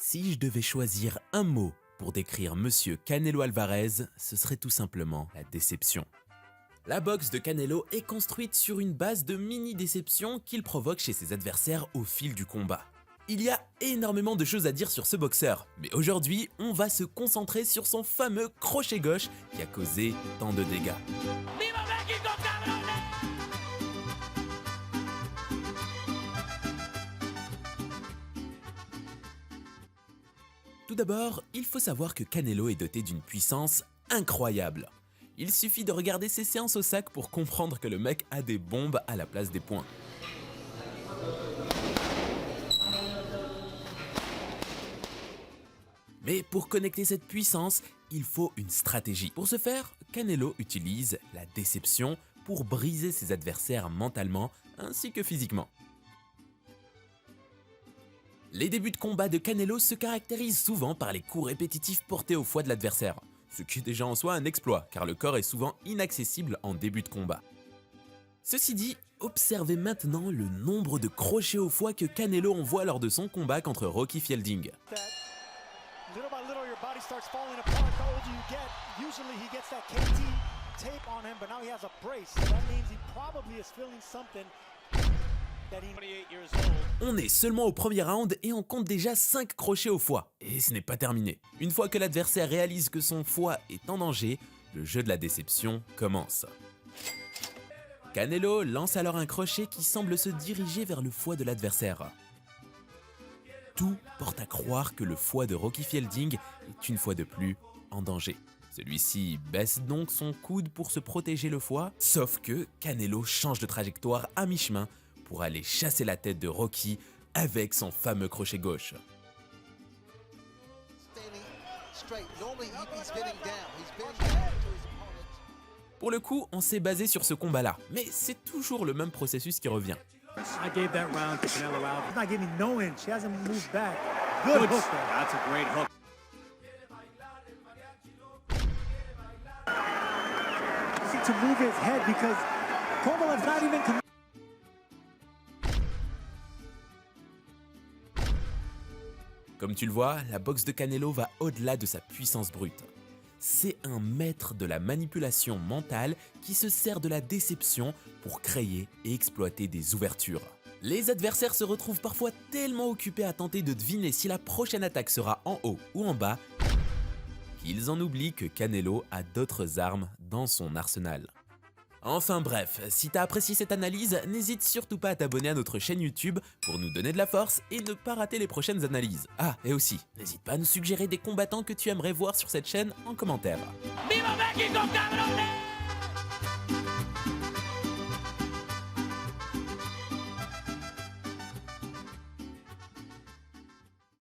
Si je devais choisir un mot pour décrire Monsieur Canelo Alvarez, ce serait tout simplement la déception. La boxe de Canelo est construite sur une base de mini-déceptions qu'il provoque chez ses adversaires au fil du combat. Il y a énormément de choses à dire sur ce boxeur, mais aujourd'hui, on va se concentrer sur son fameux crochet gauche qui a causé tant de dégâts. Viva Mexico, cabrones! Tout d'abord, il faut savoir que Canelo est doté d'une puissance incroyable. Il suffit de regarder ses séances au sac pour comprendre que le mec a des bombes à la place des poings. Mais pour connecter cette puissance, il faut une stratégie. Pour ce faire, Canelo utilise la déception pour briser ses adversaires mentalement ainsi que physiquement. Les débuts de combat de Canelo se caractérisent souvent par les coups répétitifs portés au foie de l'adversaire, ce qui est déjà en soi un exploit car le corps est souvent inaccessible en début de combat. Ceci dit, observez maintenant le nombre de crochets au foie que Canelo envoie lors de son combat contre Rocky Fielding. On est seulement au premier round et on compte déjà 5 crochets au foie. Et ce n'est pas terminé. Une fois que l'adversaire réalise que son foie est en danger, le jeu de la déception commence. Canelo lance alors un crochet qui semble se diriger vers le foie de l'adversaire. Tout porte à croire que le foie de Rocky Fielding est une fois de plus en danger. Celui-ci baisse donc son coude pour se protéger le foie, sauf que Canelo change de trajectoire à mi-chemin pour aller chasser la tête de Rocky avec son fameux crochet gauche. Pour le coup, on s'est basé sur ce combat-là, mais c'est toujours le même processus qui revient. I gave that round to Canelo Alvarez. She's not giving no inch. She hasn't moved back. Good hook there. That's a great hook. You need to move his head because Kovalev's not even. Comme tu le vois, la boxe de Canelo va au-delà de sa puissance brute. C'est un maître de la manipulation mentale qui se sert de la déception pour créer et exploiter des ouvertures. Les adversaires se retrouvent parfois tellement occupés à tenter de deviner si la prochaine attaque sera en haut ou en bas qu'ils en oublient que Canelo a d'autres armes dans son arsenal. Enfin bref, si t'as apprécié cette analyse, n'hésite surtout pas à t'abonner à notre chaîne YouTube pour nous donner de la force et ne pas rater les prochaines analyses. Ah, et aussi, n'hésite pas à nous suggérer des combattants que tu aimerais voir sur cette chaîne en commentaire. Viva Mexico, cabrones!